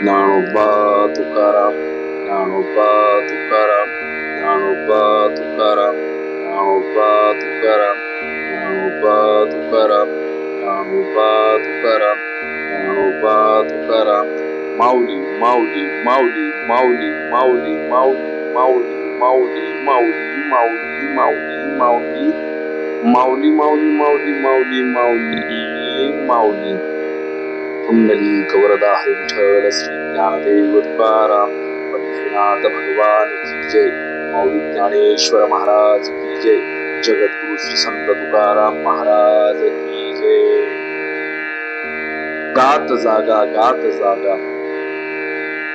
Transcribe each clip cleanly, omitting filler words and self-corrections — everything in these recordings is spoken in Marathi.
ज्ञानोबा तुकाराम, ज्ञानोबा तुकाराम, ज्ञानोबा तुकाराम, ज्ञानोबा तुकाराम, ज्ञानोबा तुकाराम, ज्ञानोबा तुकाराम, ज्ञानोबा तुकाराम. माऊली माऊली माऊली माऊली माऊली माऊली माऊली माऊली माऊली माऊली माऊली माऊली माऊली माऊली माऊली माऊली माऊली माऊली. पुंडलिक वरदा हरी विठ्ठल श्री ज्ञानदेव तुकाराम पंढरीनाथ भगवान की जय. माऊली ज्ञानेश्वर महाराज की जय. जगद्गुरु श्री संत तुकाराम महाराज की जय. गात जागा गात जागा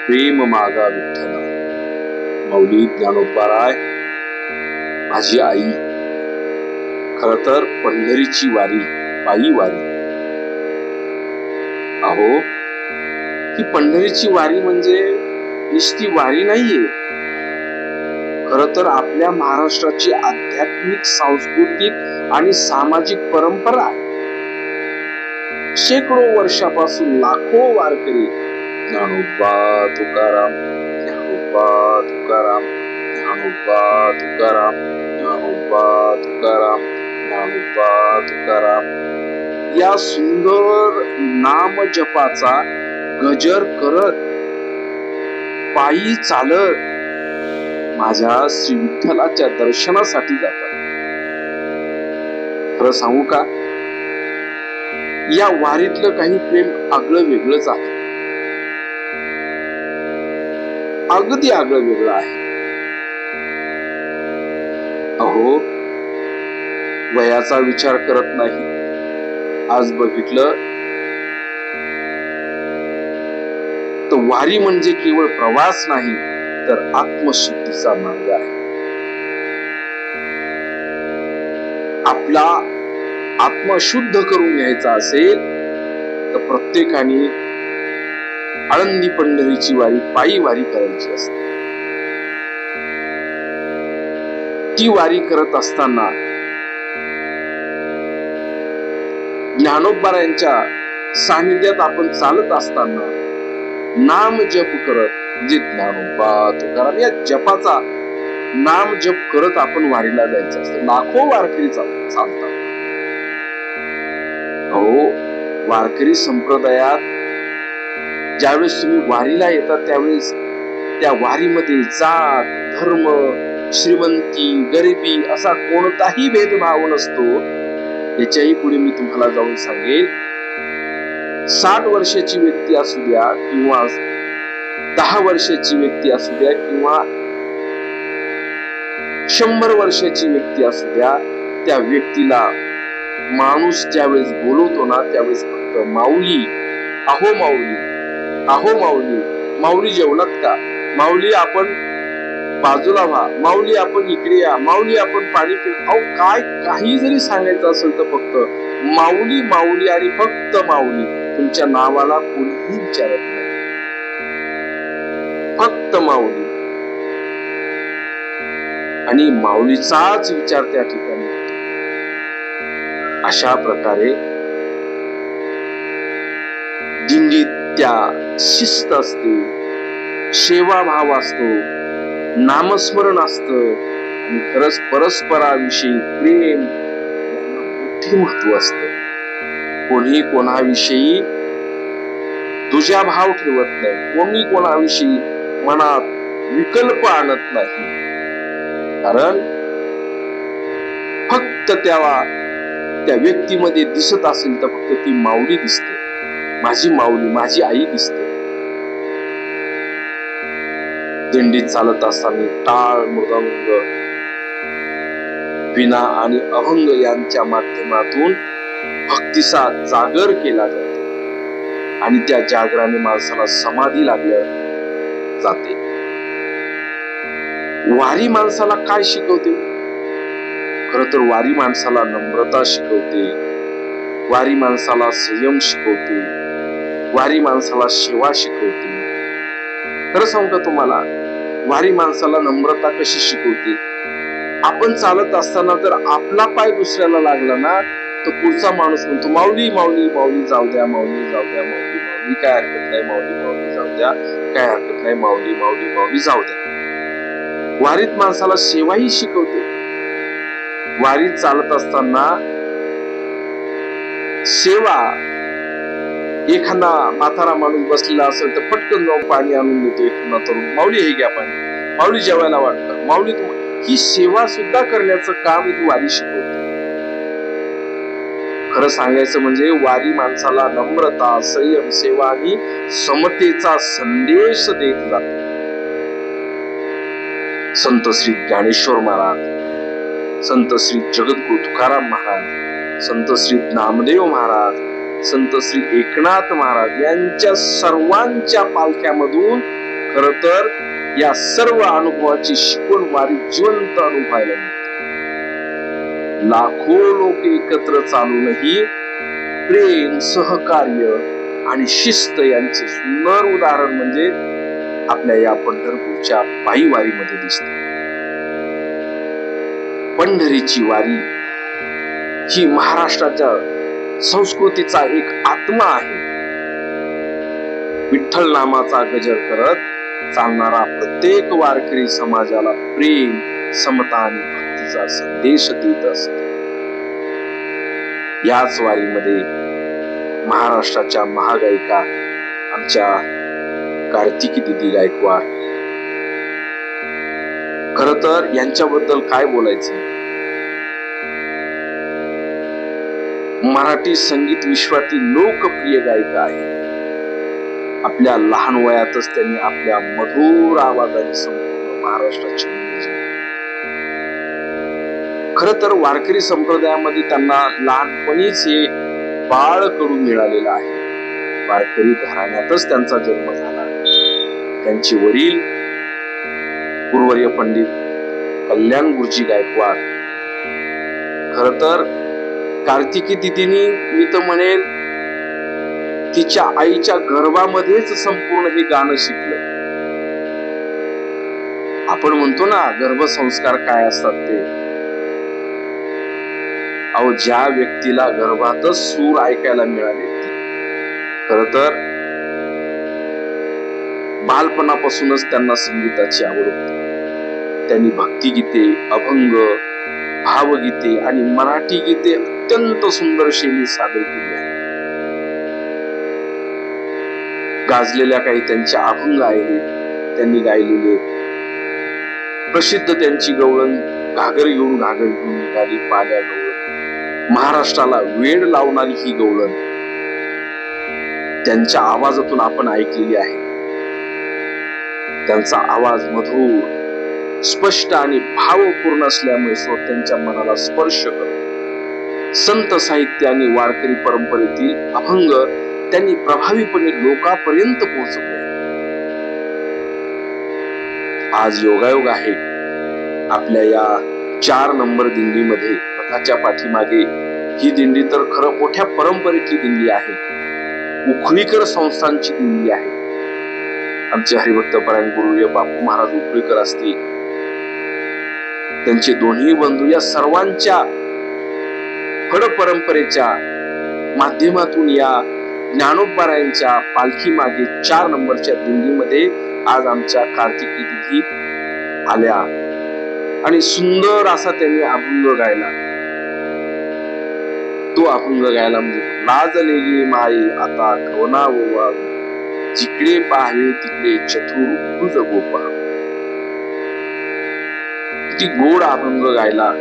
प्रेम मागा विठ्ठला. माऊली ज्ञानोबाराय माझी आई. खर तर पंढरीची वारी, पायी वारी. अहो, ही पंढरीची वारी म्हणजे नुसती वारी नाहीये, खर तर आपल्या महाराष्ट्राची आध्यात्मिक, सांस्कृतिक आणि सामाजिक परंपरा आहे. शेकडो वर्षापासून लाखो वारकरी ज्ञानोबा तुकाराम, ज्ञानोबा तुकाराम, ज्ञानोबा तुकाराम, ज्ञानोबा तुकाराम, ज्ञानोबा तुकाराम या सुंदर नाम जपाचा गजर करत, पायी चालत माझ्या श्री विठ्ठलाच्या दर्शनासाठी जातात. खरं सांगू का, या वारीतलं काही प्रेम आगळं वेगळंच आहे. अगदी आगळं वेगळं आहे. अहो, वयाचा विचार करत नाही. आज बघितलं तर वारी म्हणजे केवळ प्रवास नाही, तर आत्मशुद्धीचा मार्ग आहे. आपला आत्मा शुद्ध करून घ्यायचा असेल तर प्रत्येकाने आळंदी पंढरीची वारी, पायी वारी करायची असते. ती वारी करत असताना ज्ञानोबारायांच्या सानिध्यात आपण चालत असताना नाम जप करत, म्हणजे ज्ञानोबा तुकाराम या जपाचा नाम जप करत आपण वारीला जायचं असतं. लाखो वारकरी चालतात. अहो, वारकरी संप्रदायात ज्यावेळेस तुम्ही वारीला येतात त्यावेळेस त्या वारीमध्ये जात, धर्म, श्रीमंती, गरिबी असा कोणताही भेदभाव नसतो. याच्याही पुढे मी तुम्हाला जाऊन सांगेल. 60 वर्षाची व्यक्ती असू द्या किंवा 10 वर्षाची व्यक्ती असू द्या किंवा 100 वर्षाची व्यक्ती असू द्या, त्या व्यक्तीला माणूस ज्यावेळेस बोलवतो ना त्यावेळेस फक्त माऊली, अहो माऊली, अहो माऊली, माऊली जेवलात का, माऊली आपण बाजूला व्हा, माऊली आपण इकडे या, माऊली आपण पाणी पिऊ. अहो, काय काही जरी सांगायचं असेल तर फक्त माऊली माऊली आणि फक्त माऊली. तुमच्या नावाला कोणीही विचारत नाही, फक्त माऊली. आणि माऊलीचाच विचार त्या ठिकाणी होतो. अशा प्रकारे दिंडीत त्या शिस्त असते, सेवाभाव असतो, नामस्मरण असतं आणि खरंच परस्पराविषयी प्रेम यांना मोठे महत्व असतं. कोणी कोणाविषयी दुजाभाव ठेवत नाही, कोणी कोणाविषयी मनात विकल्प आणत नाही. कारण फक्त त्या व्यक्तीमध्ये दिसत असेल तर फक्त ती माऊली दिसते, माझी माऊली, माझी आई दिसते. दिंडीत चालत असताना टाळ, मृदंग, वीणा आणि अभंग यांच्या माध्यमातून भक्तीचा जागर केला जातो आणि त्या जागराने माणसाला समाधी लागलं जाते. वारी माणसाला काय शिकवते? खर तर वारी माणसाला नम्रता शिकवते, वारी माणसाला संयम शिकवते, वारी माणसाला सेवा शिकवते. खरं सांगू का तुम्हाला, वारी माणसाला नम्रता कशी शिकवते? आपण चालत असताना जर आपला पाय दुसऱ्याला लागला ना तर पुढचा माणूस म्हणतो माऊली माऊली माऊली जाऊ द्या, माऊली जाऊ द्या, माऊली माऊली काय हरकत नाही, माऊली माऊली जाऊ द्या, काय हरकत नाही, माऊली माऊली माऊली जाऊ द्या. वारीत माणसाला सेवाही शिकवते. वारीत चालत असताना सेवा, एखादा म्हातारा माणूस बसलेला असेल तर पटकन जाऊन पाणी आणून देतो एखादा तरुण, माऊली हे घ्या पाणी, माऊली जेवायला वाटतं, माऊली ही सेवा सुद्धा करण्याचं काम ही वारी शिकवते. खरं सांगायचं म्हणजे वारी माणसाला नम्रता, संयम, सेवा आणि समतेचा संदेश देत जाते. संत श्री ज्ञानेश्वर महाराज, संत श्री जगद्गुरु तुकाराम महाराज, संत श्री नामदेव महाराज, संत श्री एकनाथ महाराज यांच्या सर्वांच्या पालख्यामधून खर तर या सर्व अनुभवाची शिकवण वारी जिवंत अनुभवायला मिळते. लाखो लोक एकत्र चालूनही प्रेम, सहकार्य आणि शिस्त यांचे सुंदर उदाहरण म्हणजे आपल्या या पंढरपूरच्या पायी वारीमध्ये दिसते. पंढरीची वारी ही महाराष्ट्राच्या संस्कृतीचा एक आत्मा आहे. विठ्ठल नामाचा गजर करत चालणारा प्रत्येक वारकरी समाजाला प्रेम, समता आणि भक्तीचा संदेश देत असतो. याच वारीमध्ये महाराष्ट्राच्या महागायिका आमच्या कार्तिकी दिदी गायकवाड, खर तर यांच्याबद्दल काय बोलायचं. मराठी संगीत विश्वातील लोकप्रिय गायिका आहे. आपल्या लहान वयातच त्यांनी आपल्या मधुर आवाजाने संपूर्ण महाराष्ट्राची खर तर वारकरी संप्रदायामध्ये त्यांना लहानपणीच हे बाळकडू मिळालेलं आहे. वारकरी घराण्यातच त्यांचा जन्म झाला. त्यांचे वडील गुरुवर्य पंडित कल्याण गुरुजी गायकवाड. खर तर कार्तिकी दिदीनी, मी तर म्हणेन तिच्या आईच्या गर्भामध्येच संपूर्ण हे गाणं शिकलं. आपण म्हणतो ना गर्भसंस्कार काय असतात ते. अहो, ज्या व्यक्तीला गर्भातच सूर ऐकायला मिळाले, खर तर बालपणापासूनच त्यांना संगीताची आवड होती. त्यांनी भक्तिगीते, अभंग, भावगीते आणि मराठी गीते अत्यंत सुंदर शैली सादर केली आहे. गाजलेल्या काही त्यांच्या अभंग आहेत त्यांनी गायलेले. प्रसिद्ध त्यांची गवळण घागर घेऊन निघाली पाण्या गवळण, महाराष्ट्राला वेड लावणारी ही गवळण त्यांच्या आवाजातून आपण ऐकलेली आहे. त्यांचा आवाज मधुर, स्पष्ट आणि भावपूर्ण असल्यामुळे श्रोत्यांच्या मनाला स्पर्श करतो. संत साहित्य आणि वारकरी परंपरेतील अभंग त्यांनी प्रभावीपणे लोकांपर्यंत पोहोचवले. आज योगायोग आहे आपल्या या 4 नंबर दिंडीमध्ये. रथाच्या पाठीमागे ही दिंडी तर खरं मोठ्या परंपरेतली दिंडी आहे. उखळीकर संस्थांची दिंडी आहे. आमचे हरिभक्तपरायण गुरुवर्य बापू महाराज उखळीकर असतील, त्यांचे दोन्ही बंधू, या सर्वांच्या फड परंपरेच्या माध्यमातून या ज्ञानोबारायांच्या पालखी मागे 4 नंबरच्या दिंडीमध्ये आज आमच्या कार्तिकी दिदी आल्या आणि सुंदर असा त्यांनी अभंग गायला. तो अभंग गायला म्हणजे लाजलेली माई आता कवना ओवा, जिकडे पाहावे तिकडे चतुर तुझ गोपा. किती गोड अभंग गायला.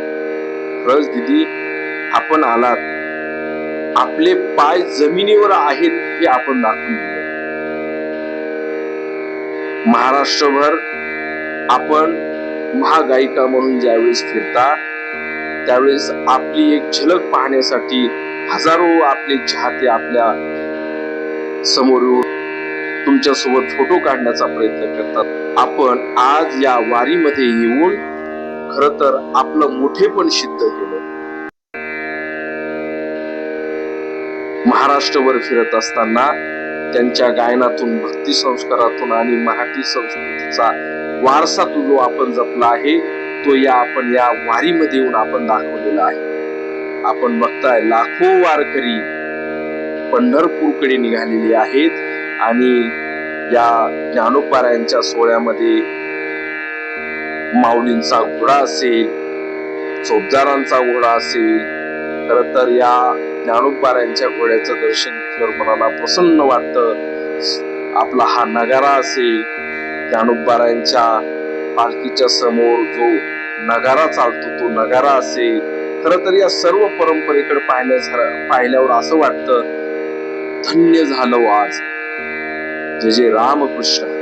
खरंच दिदी, आपण आलात, आपले पाय जमिनीवर आहेत हे आपण दाखवून दिलं. महाराष्ट्रभर आपण महागायिका म्हणून ज्यावेळेस फिरता त्यावेळेस आपली एक झलक पाहण्यासाठी हजारो आपले चाहते आपल्या समोर तुमच्या सोबत फोटो काढण्याचा प्रयत्न करतात. आपण आज या वारीमध्ये येऊन खर तर आपलं मोठेपण सिद्ध केलं. महाराष्ट्रभर फिरत असताना त्यांच्या गायनातून, भक्ती संस्कारातून आणि मराठी संस्कृतीचा वारसा जो आपण जपला आहे तो आपण या वारीमध्ये येऊन आपण दाखवलेला आहे. आपण बघताय लाखो वारकरी पंढरपूरकडे निघालेले आहेत आणि या ज्ञानोबारायांच्या सोहळ्यामध्ये माऊलींचा घोडा असेल, चोपदारांचा घोडा असेल. खर तर या ज्ञानोबारायांच्या घोड्याचं दर्शन घेतल्यावर मनाला प्रसन्न वाटतं. आपला हा नगारा असेल, ज्ञानोबारायांच्या पालखीच्या समोर जो नगारा चालतो तो नगारा असेल. खर तर या सर्व परंपरेकडे पाहिल्यावर असं वाटतं धन्य झालो आज. जय जय रामकृष्ण.